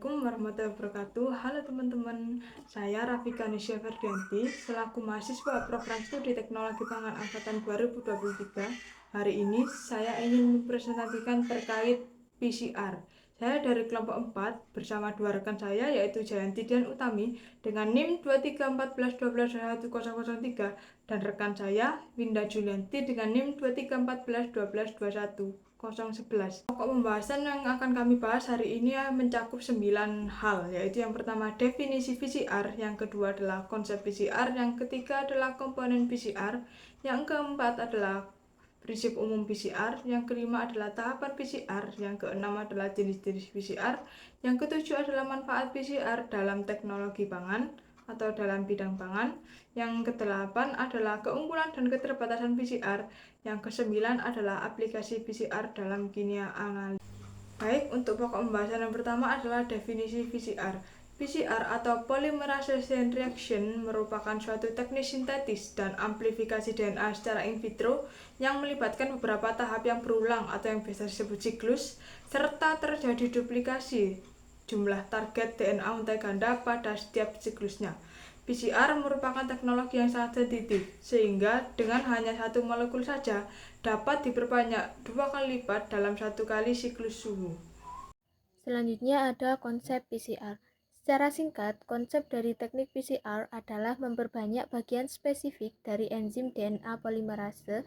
Assalamualaikum warahmatullahi wabarakatuh. Halo teman-teman, saya Rafika Nisya Ferdianti selaku mahasiswa Program Studi Teknologi Pangan Angkatan 2023. Hari ini saya ingin mempresentasikan terkait PCR. Saya dari kelompok 4 bersama dua rekan saya yaitu Jayanti dan Utami dengan NIM 231412111003 dan rekan saya Winda Julianti dengan NIM 231412121011. Pokok pembahasan yang akan kami bahas hari ini mencakup 9 hal, yaitu yang pertama definisi PCR, yang kedua adalah konsep PCR, yang ketiga adalah komponen PCR, yang keempat adalah prinsip umum PCR, yang kelima adalah tahapan PCR, yang keenam adalah jenis-jenis PCR, yang ketujuh adalah manfaat PCR dalam teknologi pangan atau dalam bidang pangan, yang kedelapan adalah keunggulan dan keterbatasan PCR, yang kesembilan adalah aplikasi PCR dalam kimia analisis. Baik, untuk pokok pembahasan yang pertama adalah definisi PCR. PCR atau polymerase chain reaction merupakan suatu teknik sintetis dan amplifikasi DNA secara in vitro yang melibatkan beberapa tahap yang berulang atau yang biasa disebut siklus, serta terjadi duplikasi jumlah target DNA untai ganda pada setiap siklusnya. PCR merupakan teknologi yang sangat sensitif, sehingga dengan hanya satu molekul saja dapat diperbanyak 2 kali lipat dalam 1 kali siklus suhu. Selanjutnya ada konsep PCR. Secara singkat, konsep dari teknik PCR adalah memperbanyak bagian spesifik dari enzim DNA polimerase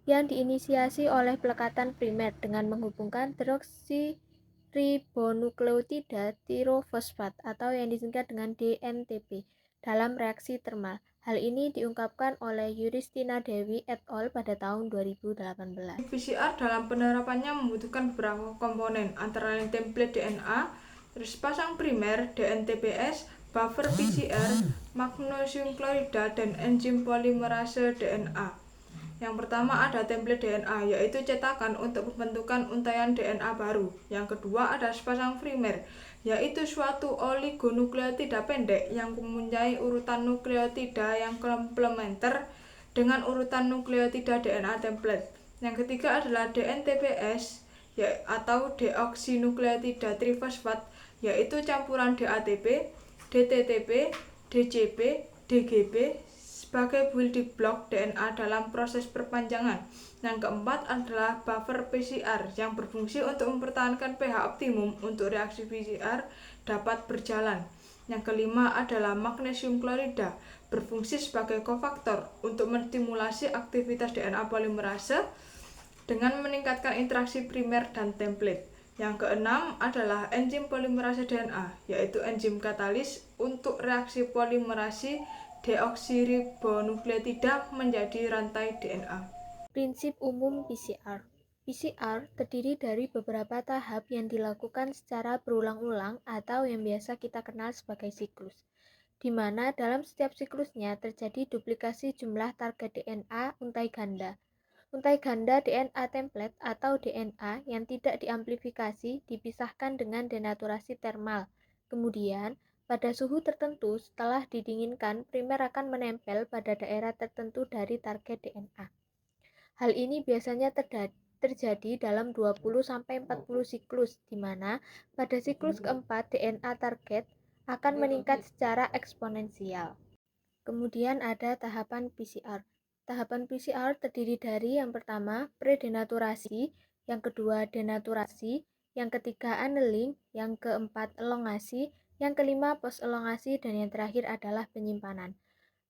yang diinisiasi oleh pelekatan primer dengan menghubungkan deoksiribonukleotida tirofosfat atau yang disingkat dengan DNTP dalam reaksi termal. Hal ini diungkapkan oleh Yuristina Dewi et al. Pada tahun 2018. PCR dalam penerapannya membutuhkan beberapa komponen, antara lain template DNA, terus pasang primer, DNTPS, buffer PCR, magnesium klorida, dan enzim polimerase DNA. Yang pertama ada template DNA, yaitu cetakan untuk pembentukan untaian DNA baru. Yang kedua ada sepasang primer, yaitu suatu oligonukleotida pendek yang mempunyai urutan nukleotida yang komplementer dengan urutan nukleotida DNA template. Yang ketiga adalah DNTPS atau deoksinukleotida trifosfat, yaitu campuran DATP, DTTP, DCP, DGP sebagai building block DNA dalam proses perpanjangan. Yang keempat adalah buffer PCR yang berfungsi untuk mempertahankan pH optimum untuk reaksi PCR dapat berjalan. Yang kelima adalah magnesium klorida, berfungsi sebagai kofaktor untuk menstimulasi aktivitas DNA polimerase dengan meningkatkan interaksi primer dan template. Yang keenam adalah enzim polimerase DNA, yaitu enzim katalis untuk reaksi polimerasi deoksiribonukleotida menjadi rantai DNA. Prinsip umum PCR. PCR terdiri dari beberapa tahap yang dilakukan secara berulang-ulang atau yang biasa kita kenal sebagai siklus, di mana dalam setiap siklusnya terjadi duplikasi jumlah target DNA untai ganda. Untai ganda DNA template atau DNA yang tidak diamplifikasi dipisahkan dengan denaturasi termal. Kemudian, pada suhu tertentu setelah didinginkan, primer akan menempel pada daerah tertentu dari target DNA. Hal ini biasanya terjadi dalam 20-40 siklus, di mana pada siklus keempat DNA target akan meningkat secara eksponensial. Kemudian ada tahapan PCR. Tahapan PCR terdiri dari yang pertama predenaturasi, yang kedua denaturasi, yang ketiga annealing, yang keempat elongasi, yang kelima post-elongasi, dan yang terakhir adalah penyimpanan.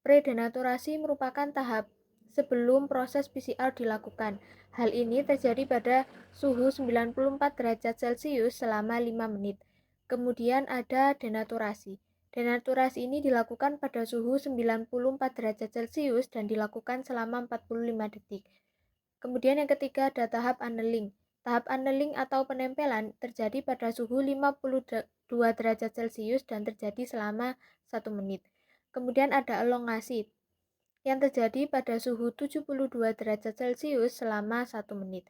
Predenaturasi merupakan tahap sebelum proses PCR dilakukan. Hal ini terjadi pada suhu 94 derajat Celcius selama 5 menit. Kemudian ada denaturasi. Denaturasi ini dilakukan pada suhu 94 derajat Celcius dan dilakukan selama 45 detik. Kemudian yang ketiga ada tahap annealing. Tahap annealing atau penempelan terjadi pada suhu 52 derajat Celcius dan terjadi selama 1 menit. Kemudian ada elongasi yang terjadi pada suhu 72 derajat Celcius selama 1 menit.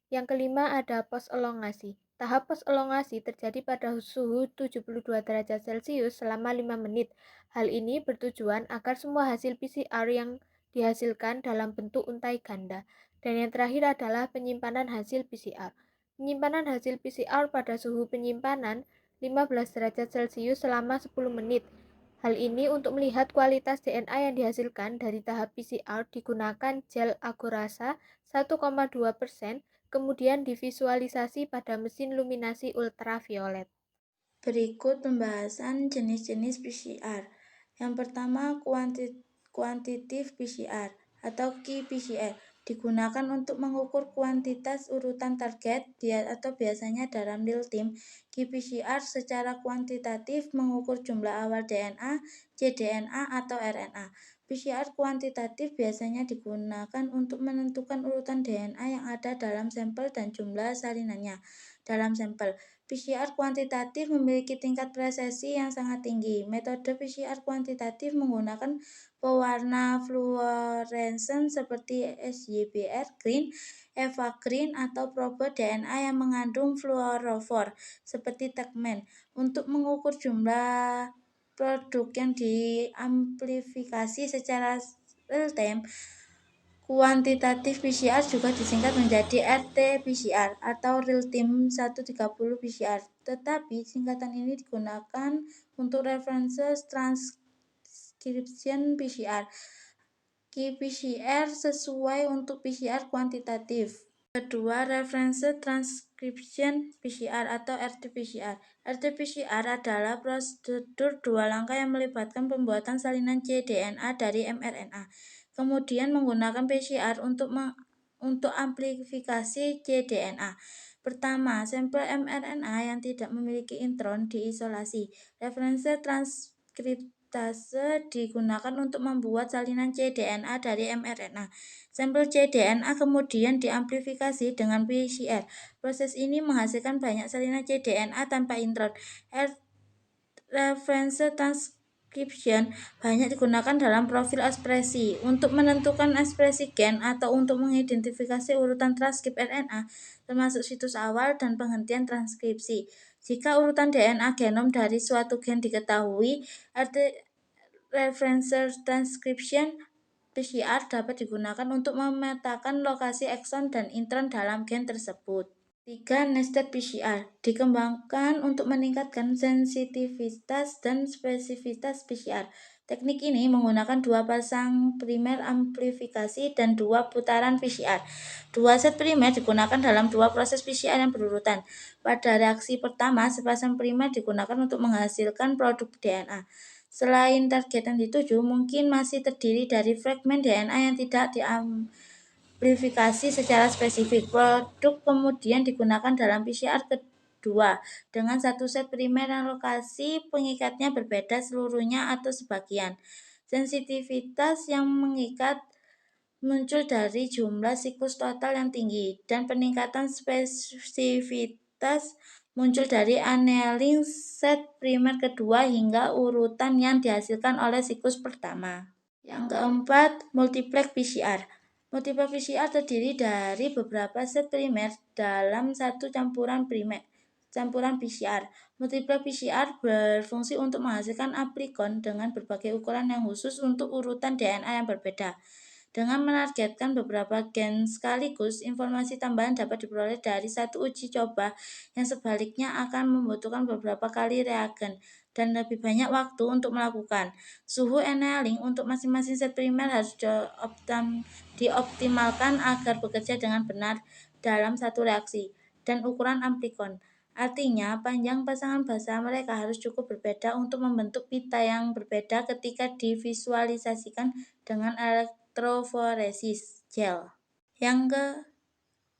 Yang kelima ada post-elongasi. Tahap post-elongasi terjadi pada suhu 72 derajat Celcius selama 5 menit. Hal ini bertujuan agar semua hasil PCR yang dihasilkan dalam bentuk untai ganda. Dan yang terakhir adalah penyimpanan hasil PCR. Penyimpanan hasil PCR pada suhu penyimpanan 15 derajat Celcius selama 10 menit. Hal ini untuk melihat kualitas DNA yang dihasilkan dari tahap PCR digunakan gel agorasa 1,2%, kemudian divisualisasi pada mesin luminasi ultraviolet. Berikut pembahasan jenis-jenis PCR. Yang pertama, kuantitatif PCR atau qPCR digunakan untuk mengukur kuantitas urutan target atau biasanya dalam real time. qPCR secara kuantitatif mengukur jumlah awal DNA, cDNA atau RNA. PCR kuantitatif biasanya digunakan untuk menentukan urutan DNA yang ada dalam sampel dan jumlah salinannya dalam sampel. PCR kuantitatif memiliki tingkat presisi yang sangat tinggi. Metode PCR kuantitatif menggunakan pewarna fluoresen seperti SYBR green, EVA green, atau probe DNA yang mengandung fluorofor seperti TaqMan untuk mengukur jumlah produk yang diamplifikasi secara real time. Kuantitatif PCR juga disingkat menjadi RT-PCR atau Real-Time 130 PCR, tetapi singkatan ini digunakan untuk references transcription PCR. qPCR sesuai untuk PCR kuantitatif. Kedua, reference transcription PCR atau RT-PCR. RT-PCR adalah prosedur dua langkah yang melibatkan pembuatan salinan cDNA dari mRNA. Kemudian menggunakan PCR untuk amplifikasi cDNA. Pertama, sampel mRNA yang tidak memiliki intron diisolasi. Referensi transkriptase digunakan untuk membuat salinan cDNA dari mRNA. Sampel cDNA kemudian diamplifikasi dengan PCR. Proses ini menghasilkan banyak salinan cDNA tanpa intron. Referensi transcription banyak digunakan dalam profil ekspresi untuk menentukan ekspresi gen atau untuk mengidentifikasi urutan transkrip RNA, termasuk situs awal dan penghentian transkripsi. Jika urutan DNA genom dari suatu gen diketahui, reference transcription PCR dapat digunakan untuk memetakan lokasi ekson dan intron dalam gen tersebut. 3. Nested PCR dikembangkan untuk meningkatkan sensitivitas dan spesifitas PCR. Teknik ini menggunakan 2 pasang primer amplifikasi dan 2 putaran PCR. 2 set primer digunakan dalam 2 proses PCR yang berurutan. Pada reaksi pertama, sepasang primer digunakan untuk menghasilkan produk DNA. Selain target yang dituju, mungkin masih terdiri dari fragmen DNA yang tidak amplifikasi secara spesifik. Produk kemudian digunakan dalam PCR kedua dengan satu set primer yang lokasi pengikatnya berbeda seluruhnya atau sebagian. Sensitivitas yang mengikat muncul dari jumlah siklus total yang tinggi dan peningkatan spesifitas muncul dari annealing set primer kedua hingga urutan yang dihasilkan oleh siklus pertama. Yang keempat, multiplex PCR. Multiplex PCR terdiri dari beberapa set primer dalam satu campuran PCR. Multiplex PCR berfungsi untuk menghasilkan aplikon dengan berbagai ukuran yang khusus untuk urutan DNA yang berbeda. Dengan menargetkan beberapa gen sekaligus, informasi tambahan dapat diperoleh dari satu uji coba yang sebaliknya akan membutuhkan beberapa kali reagen dan lebih banyak waktu untuk melakukan. Suhu annealing untuk masing-masing set primer harus dioptimalkan agar bekerja dengan benar dalam satu reaksi, dan ukuran aplikon. Artinya, panjang pasangan basa mereka harus cukup berbeda untuk membentuk pita yang berbeda ketika divisualisasikan dengan elektroforesis gel. Yang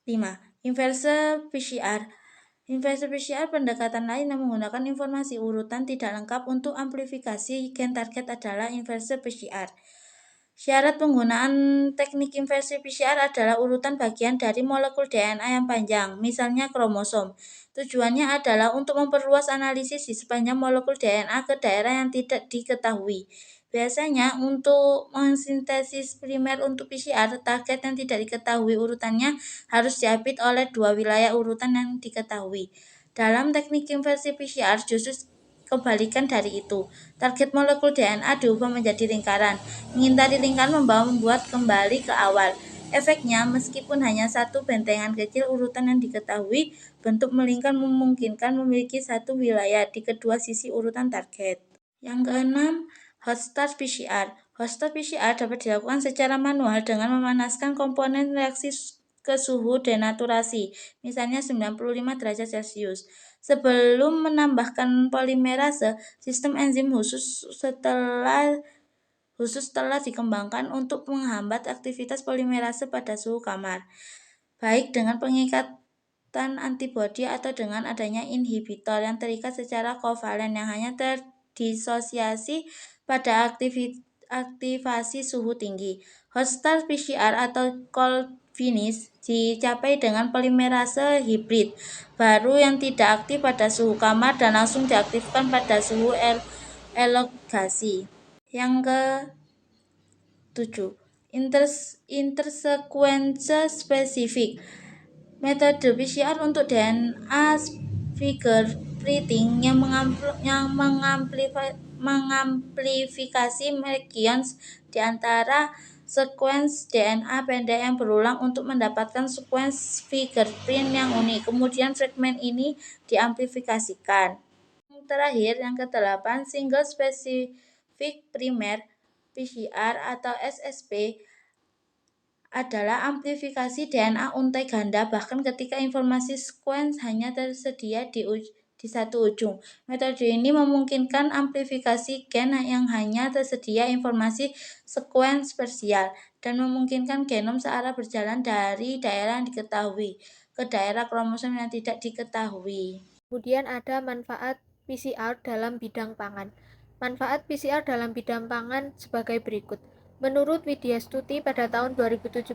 kelima, inverse PCR. Inverse PCR pendekatan lain yang menggunakan informasi urutan tidak lengkap untuk amplifikasi gen target adalah inverse PCR. Syarat penggunaan teknik inversi PCR adalah urutan bagian dari molekul DNA yang panjang, misalnya kromosom. Tujuannya adalah untuk memperluas analisis di sepanjang molekul DNA ke daerah yang tidak diketahui. Biasanya untuk mensintesis primer untuk PCR, target yang tidak diketahui urutannya harus diapit oleh 2 wilayah urutan yang diketahui. Dalam teknik inversi PCR justru kebalikan dari itu. Target molekul DNA diubah menjadi lingkaran. Mengintari lingkaran membuat kembali ke awal. Efeknya, meskipun hanya satu bentengan kecil, urutan yang diketahui bentuk melingkar memungkinkan memiliki satu wilayah di kedua sisi urutan target. Yang keenam, hot start PCR. Hot start PCR dapat dilakukan secara manual dengan memanaskan komponen reaksi ke suhu denaturasi, misalnya 95 derajat Celcius. Sebelum menambahkan polimerase, sistem enzim khusus telah dikembangkan untuk menghambat aktivitas polimerase pada suhu kamar, baik dengan pengikatan antibodi atau dengan adanya inhibitor yang terikat secara kovalen yang hanya terdisosiasi pada aktivasi suhu tinggi. Hot start PCR atau cold finish dicapai dengan polimerase hibrid baru yang tidak aktif pada suhu kamar dan langsung diaktifkan pada suhu elongasi. Yang ke-7, intersequence spesifik. Metode PCR untuk DNA fingerprinting yang mengamplifikasi regions di antara sekuens DNA pendek yang berulang untuk mendapatkan sekuens fingerprint yang unik. Kemudian fragmen ini diamplifikasikan. Yang terakhir, yang ke-8, single specific primer PCR atau SSP adalah amplifikasi DNA untai ganda bahkan ketika informasi sekuens hanya tersedia di satu ujung. Metode ini memungkinkan amplifikasi gen yang hanya tersedia informasi sekuens parsial dan memungkinkan genom searah berjalan dari daerah yang diketahui ke daerah kromosom yang tidak diketahui. Kemudian ada manfaat PCR dalam bidang pangan. Manfaat PCR dalam bidang pangan sebagai berikut. Menurut Widya Stuti pada tahun 2017,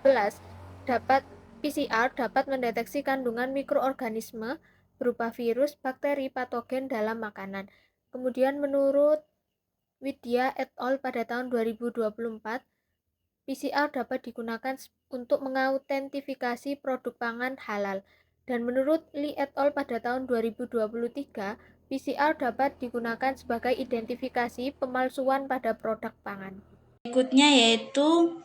PCR dapat mendeteksi kandungan mikroorganisme berupa virus, bakteri, patogen dalam makanan. Kemudian menurut Widya et al. Pada tahun 2024, PCR dapat digunakan untuk mengautentifikasi produk pangan halal. Dan menurut Li et al. Pada tahun 2023, PCR dapat digunakan sebagai identifikasi pemalsuan pada produk pangan. Berikutnya yaitu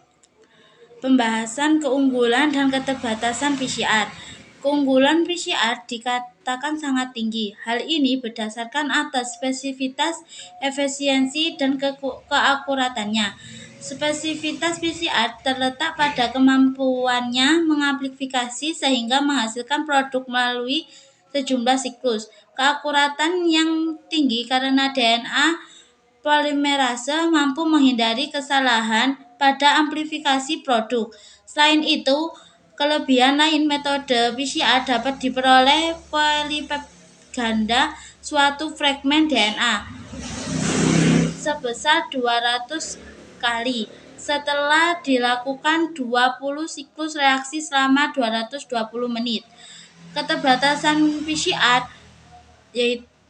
pembahasan keunggulan dan keterbatasan PCR. Keunggulan PCR dikatakan sangat tinggi. Hal ini berdasarkan atas spesifitas, efisiensi, dan keakuratannya. Spesifitas PCR terletak pada kemampuannya mengamplifikasi sehingga menghasilkan produk melalui sejumlah siklus. Keakuratan yang tinggi karena DNA polimerase mampu menghindari kesalahan pada amplifikasi produk. Selain itu, kelebihan lain metode PCR dapat diperoleh pelipet ganda suatu fragmen DNA sebesar 200 kali setelah dilakukan 20 siklus reaksi selama 220 menit. Keterbatasan PCR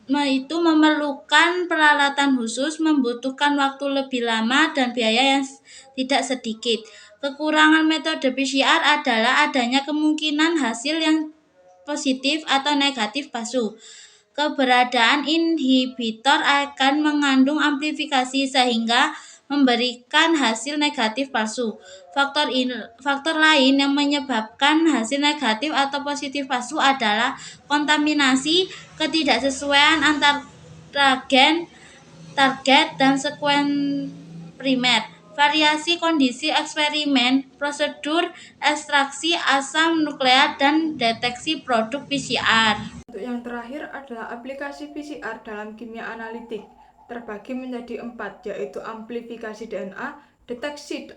yaitu memerlukan peralatan khusus, membutuhkan waktu lebih lama dan biaya yang tidak sedikit. Kekurangan metode PCR adalah adanya kemungkinan hasil yang positif atau negatif palsu. Keberadaan inhibitor akan mengandung amplifikasi sehingga memberikan hasil negatif palsu. Faktor lain yang menyebabkan hasil negatif atau positif palsu adalah kontaminasi, ketidaksesuaian antara gen, target, dan sekuen primer, variasi kondisi eksperimen, prosedur ekstraksi asam nukleat, dan deteksi produk PCR. Untuk yang terakhir adalah aplikasi PCR dalam kimia analitik. Terbagi menjadi 4, yaitu amplifikasi DNA, deteksi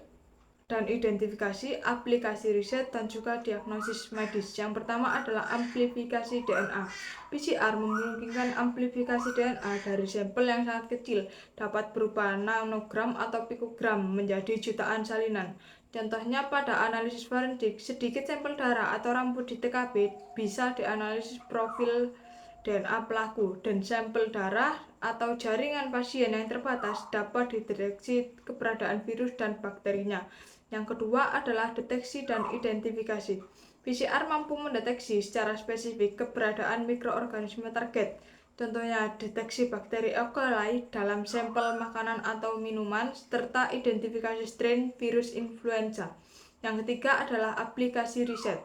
dan identifikasi, aplikasi riset, dan juga diagnosis medis. Yang pertama adalah amplifikasi DNA. PCR memungkinkan amplifikasi DNA dari sampel yang sangat kecil, dapat berupa nanogram atau pikogram, menjadi jutaan salinan. Contohnya pada analisis forensik, sedikit sampel darah atau rambut di TKP bisa dianalisis profil DNA pelaku, dan sampel darah atau jaringan pasien yang terbatas dapat dideteksi keberadaan virus dan bakterinya. Yang kedua adalah deteksi dan identifikasi. PCR mampu mendeteksi secara spesifik keberadaan mikroorganisme target. Contohnya deteksi bakteri E. coli dalam sampel makanan atau minuman, serta identifikasi strain virus influenza. Yang ketiga adalah aplikasi riset.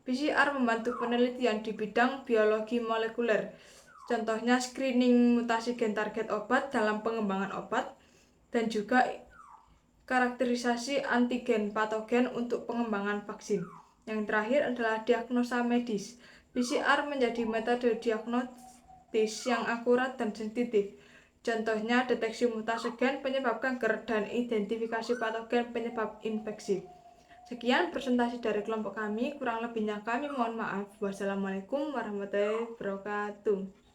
PCR membantu penelitian di bidang biologi molekuler. Contohnya screening mutasi gen target obat dalam pengembangan obat dan juga karakterisasi antigen patogen untuk pengembangan vaksin. Yang terakhir adalah diagnosa medis. PCR menjadi metode diagnostis yang akurat dan sensitif. Contohnya deteksi mutasi gen penyebab kanker dan identifikasi patogen penyebab infeksi. Sekian presentasi dari kelompok kami, kurang lebihnya kami mohon maaf. Wassalamualaikum warahmatullahi wabarakatuh.